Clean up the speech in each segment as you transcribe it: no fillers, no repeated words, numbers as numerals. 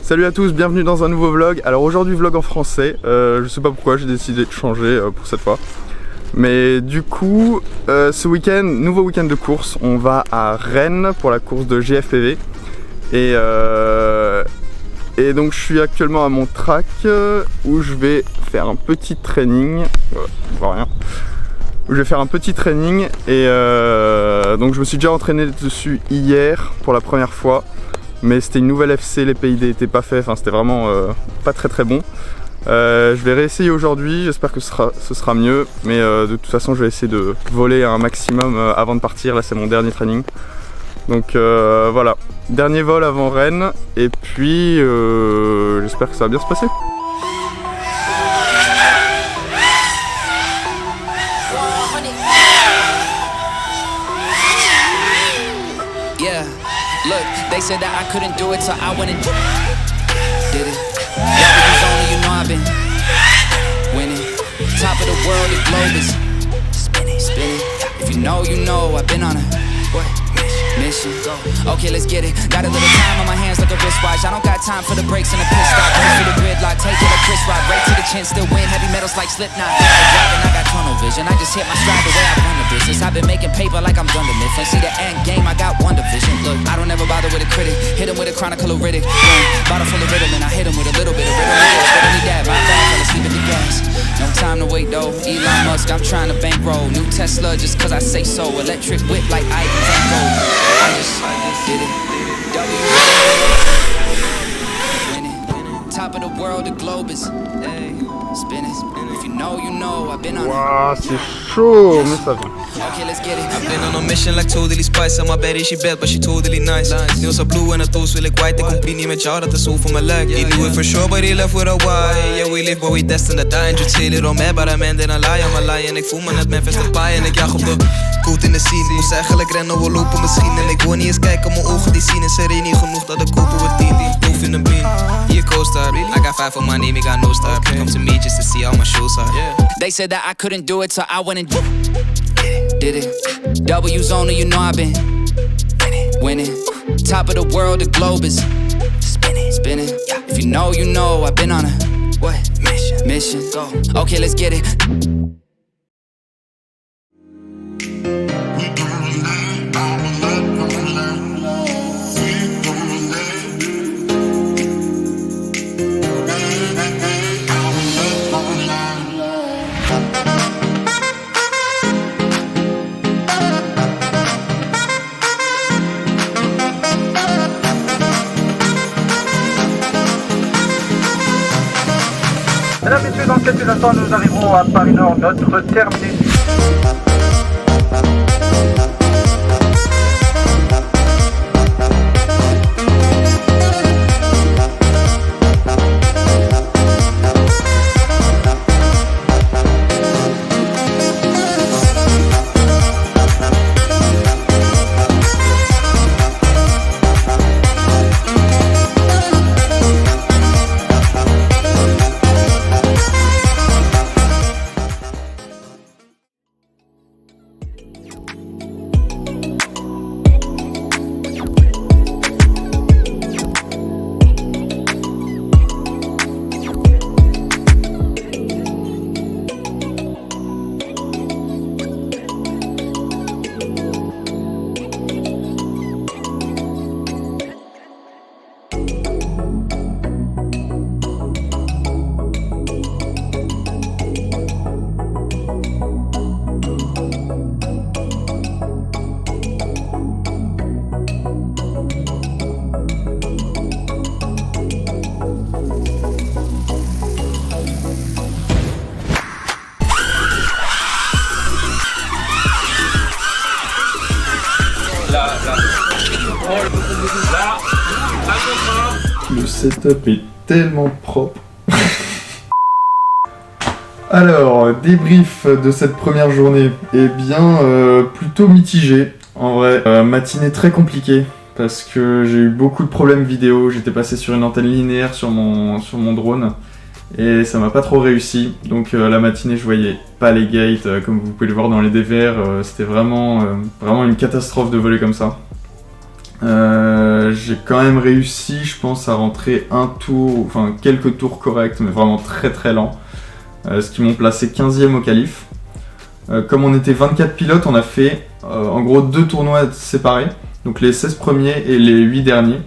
Salut à tous, bienvenue dans un nouveau vlog. Alors aujourd'hui vlog en français, je sais pas pourquoi j'ai décidé de changer pour cette fois. Mais du coup, ce week-end, nouveau week-end de course, on va à Rennes pour la course de GFPV. Et donc je suis actuellement à mon track où je vais faire un petit training. On voit rien. Où je vais faire un petit training et donc je me suis déjà entraîné dessus hier pour la première fois. Mais c'était une nouvelle FC, les PID n'étaient pas faits, enfin c'était vraiment pas très bon. Je vais réessayer aujourd'hui, j'espère que ce sera mieux. Mais de toute façon je vais essayer de voler un maximum avant de partir, là c'est mon dernier training. Donc voilà, dernier vol avant Rennes et puis j'espère que ça va bien se passer. Look, they said that I couldn't do it, so I went and did it. W's only, you know I've been winning. Top of the world, the globe is spinning, spinning. If you know, I've been on a mission. Okay, let's get it. Got a little time on my hands like a wristwatch. I don't got time for the brakes and the pit stop. Race to the gridlock, take it a Chris Rock. Right to the chin, still win. Heavy metals like Slipknot. Driving, I got tunnel vision. I just hit my stride the way I run the business. I've been making paper like I'm done to Mifflin. See the end game, I got one division. Look, I don't ever bother with a critic. Hit him with a chronicle of Riddick. Bottle full of Ritalin, I hit him with a little bit of Ritalin. Better need that, my bad, fell asleep at the gas. No time to wait though. Elon Musk, I'm trying to bankroll. New Tesla just cause I say so. Electric whip like Ivan Van Gogh. I just did it. Winning. Top of the world, the globe is spinning. If you know, I've been on it. Waouh, c'est chaud, mais ça va. Okay, let's get it. I've been on a mission like totally spice. On my bed she bad, but she totally nice. Nails are blue en haar toes wil ik white. Ik compie niet met jou, dat is zo voor mijn lijk. He knew it for sure, but he left with a why. Yeah, we live, but we destined to die. En just say it on me, but I man then I lie. I'm a lie en ik voel me net Memphis de paai. En ik jag op de koot in de scene. Moest eigenlijk rennen, we lopen misschien. En ik wil niet eens kijken, mijn ogen die zien. En ze reden niet genoeg dat ik kopen we 10. Move in the beam, hier co-star. I got 5 on my name, I got no star. Come to me just to see how my shows are. They said that I couldn't do it, so I went and did it. W's only, you know I've been winning. Top of the world, the globe is spinning, spinning. If you know, I've been on a mission. Go. Okay, let's get it. Mesdames, Messieurs, dans quelques instants, nous arriverons à Paris-Nord, notre terminus. Le setup est tellement propre. Alors, débrief de cette première journée. Eh bien, plutôt mitigé. En vrai, matinée très compliquée parce que j'ai eu beaucoup de problèmes vidéo. J'étais passé sur une antenne linéaire sur mon drone et ça m'a pas trop réussi. Donc la matinée, je voyais pas les gates comme vous pouvez le voir dans les DVR. C'était vraiment une catastrophe de voler comme ça. J'ai quand même réussi, je pense, à rentrer quelques tours corrects, mais vraiment très très lent. Ce qui m'ont placé 15e au qualif. Comme on était 24 pilotes, on a fait en gros 2 tournois séparés, donc les 16 premiers et les 8 derniers.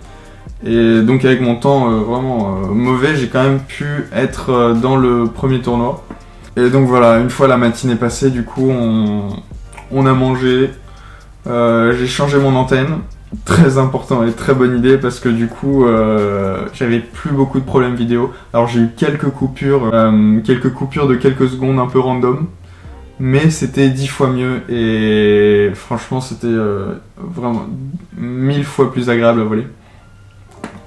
Et donc avec mon temps vraiment mauvais, j'ai quand même pu être dans le premier tournoi. Et donc voilà, une fois la matinée passée, du coup on a mangé, j'ai changé mon antenne. Très important et très bonne idée parce que du coup j'avais plus beaucoup de problèmes vidéo. Alors j'ai eu quelques coupures de quelques secondes un peu random, mais c'était 10 fois mieux et franchement c'était vraiment 1000 fois plus agréable à voler.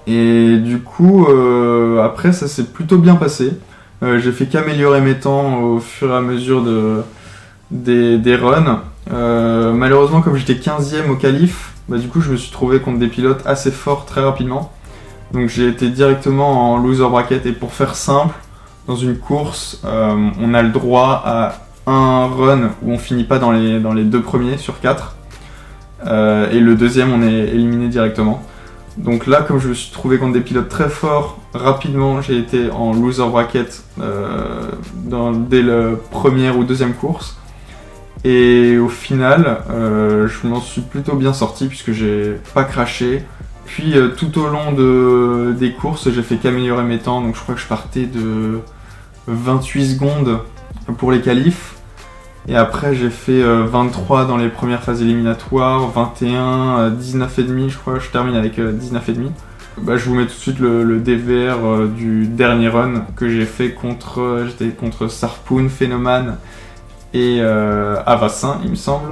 Et du coup après ça s'est plutôt bien passé. J'ai fait qu'améliorer mes temps au fur et à mesure des runs. Malheureusement comme j'étais 15e au qualif, du coup je me suis trouvé contre des pilotes assez forts très rapidement. Donc j'ai été directement en loser bracket et pour faire simple, dans une course, on a le droit à un run où on finit pas dans les 2 premiers sur 4 et le deuxième on est éliminé directement. Donc là comme je me suis trouvé contre des pilotes très forts, rapidement j'ai été en loser bracket dès la première ou deuxième course. Et au final, je m'en suis plutôt bien sorti puisque j'ai pas craché. Puis tout au long des courses, j'ai fait qu'améliorer mes temps. Donc je crois que je partais de 28 secondes pour les qualifs. Et après j'ai fait 23 dans les premières phases éliminatoires, 21, 19,5 je crois, je termine avec 19,5. Je vous mets tout de suite le DVR du dernier run que j'ai fait j'étais contre Sarpoon, Phenoman et Avassin, il me semble.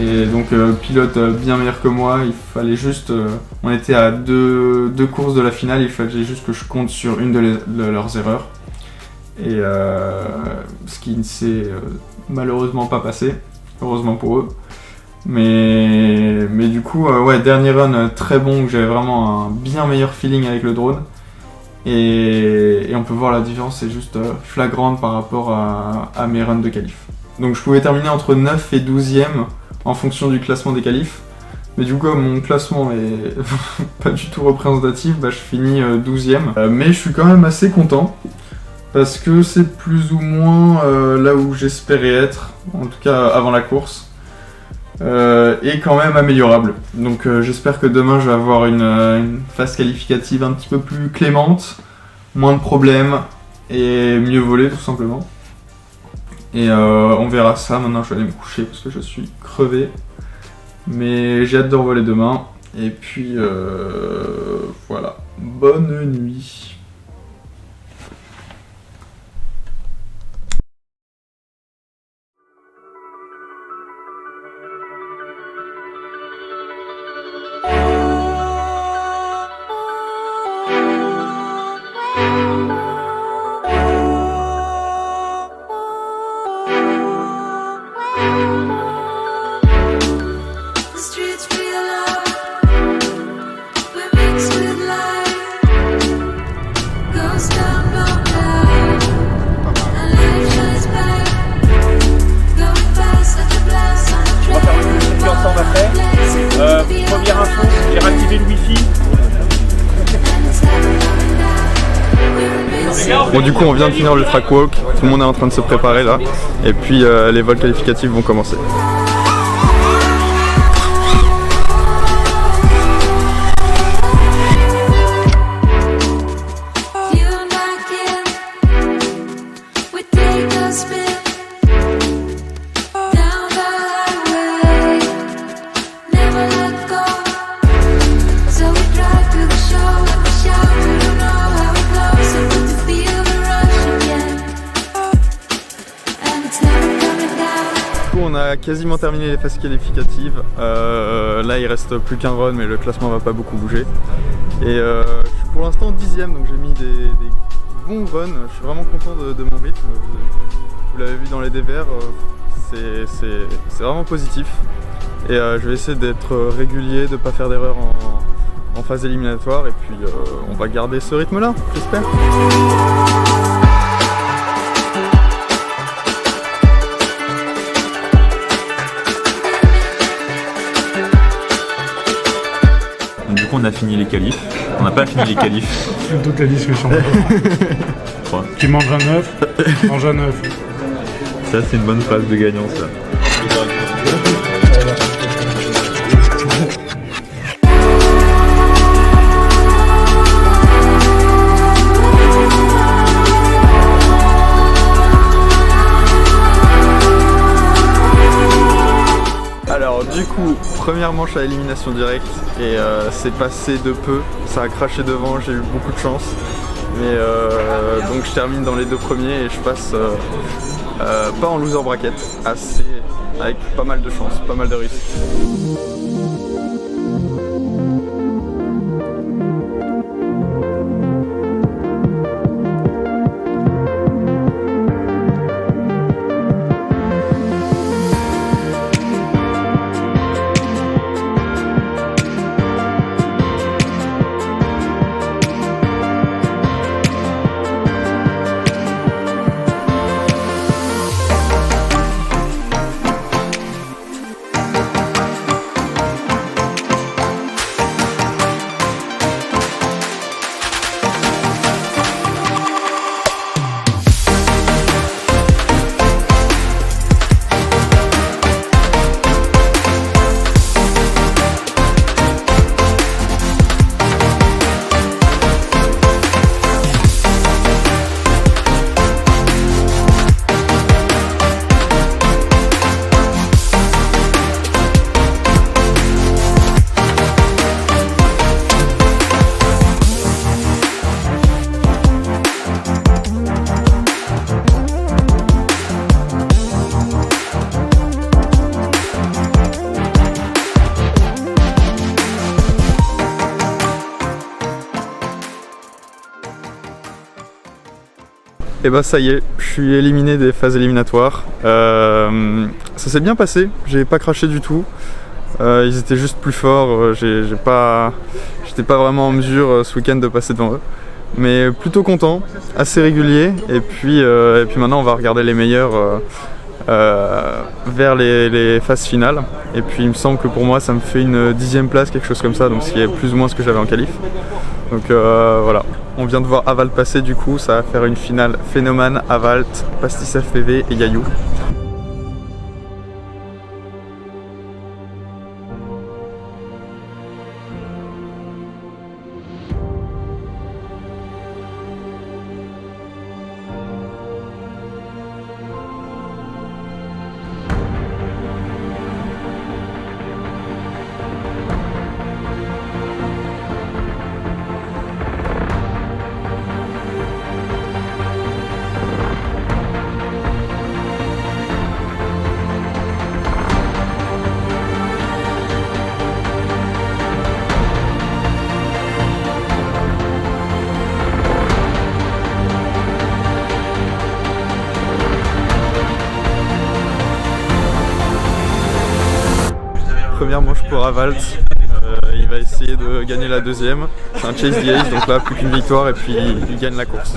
Et donc pilote bien meilleur que moi, il fallait juste, on était à deux courses de la finale, il fallait juste que je compte sur une de leurs erreurs. Et ce qui ne s'est malheureusement pas passé, heureusement pour eux. Mais du coup, dernier run très bon, où j'avais vraiment un bien meilleur feeling avec le drone. Et on peut voir la différence, c'est juste flagrante par rapport à mes runs de qualif. Donc je pouvais terminer entre 9 et 12e en fonction du classement des qualifs. Mais du coup, comme mon classement est pas du tout représentatif, je finis 12e. Mais je suis quand même assez content, parce que c'est plus ou moins là où j'espérais être, en tout cas avant la course. Et quand même améliorable. Donc j'espère que demain je vais avoir une phase qualificative un petit peu plus clémente, moins de problèmes et mieux voler tout simplement. Et on verra ça. Maintenant je vais aller me coucher parce que je suis crevé. Mais j'ai hâte de revoler demain. Et puis voilà. Bonne nuit. The streets feel alive. Bon, du coup on vient de finir le track walk, tout le monde est en train de se préparer là, et puis les vols qualificatifs vont commencer. On a quasiment terminé les phases qualificatives. Là il reste plus qu'un run, mais le classement va pas beaucoup bouger. Et je suis pour l'instant 10ème, donc j'ai mis des bons runs. Je suis vraiment content de mon rythme. Vous l'avez vu dans les dévers, c'est vraiment positif. Et je vais essayer d'être régulier, de ne pas faire d'erreur en phase éliminatoire. Et puis on va garder ce rythme là, j'espère. Du coup on a fini les qualifs, on n'a pas fini les qualifs. Toute la discussion. Qui mange un œuf, mange un œuf. Ça c'est une bonne phrase de gagnant ça. Alors du coup, première manche à élimination directe et c'est passé de peu, ça a craché devant, j'ai eu beaucoup de chance. Mais donc je termine dans les deux premiers et je passe pas en loser bracket, assez avec pas mal de chance, pas mal de réussite. Et bah ça y est, je suis éliminé des phases éliminatoires. Ça s'est bien passé, j'ai pas craché du tout. Ils étaient juste plus forts, j'étais pas vraiment en mesure ce week-end de passer devant eux. Mais plutôt content, assez régulier. Et puis maintenant on va regarder les meilleurs vers les phases finales. Et puis il me semble que pour moi ça me fait une 10e place, quelque chose comme ça, donc ce qui est plus ou moins ce que j'avais en qualif. Donc voilà, on vient de voir Avalt passer, du coup ça va faire une finale Phénomane, Avalt, Pastis FPV et Yayou. Première manche pour Avalt, il va essayer de gagner la deuxième. C'est un chase the ace, donc là plus qu'une victoire et puis il gagne la course.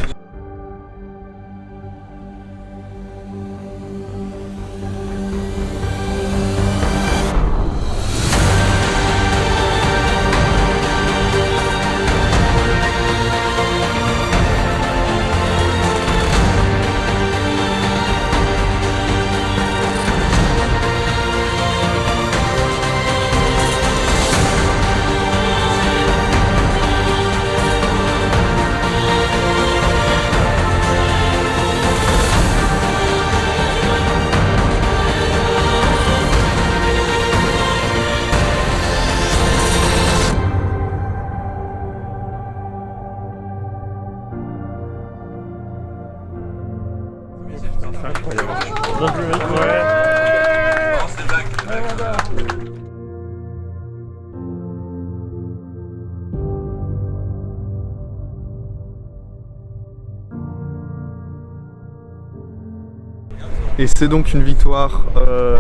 Et c'est donc une victoire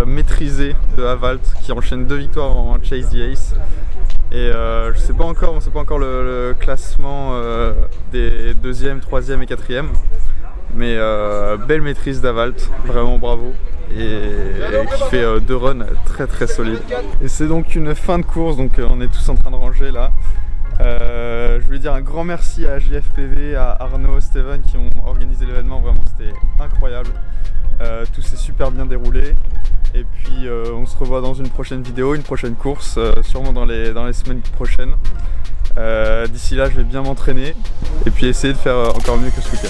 maîtrisée de Havalt qui enchaîne 2 victoires en Chase the Ace. Et je sais pas encore, on sait pas encore le classement des 2e, 3e et 4e. Mais belle maîtrise d'Havalt, vraiment bravo. Et qui fait 2 runs très solides. Et c'est donc une fin de course, donc on est tous en train de ranger là. Je voulais dire un grand merci à JFPV, à Arnaud, Steven qui ont organisé l'événement, vraiment c'était incroyable. Tout s'est super bien déroulé. Et puis on se revoit dans une prochaine vidéo, une prochaine course, sûrement dans les semaines prochaines. D'ici là je vais bien m'entraîner et puis essayer de faire encore mieux que ce week-end.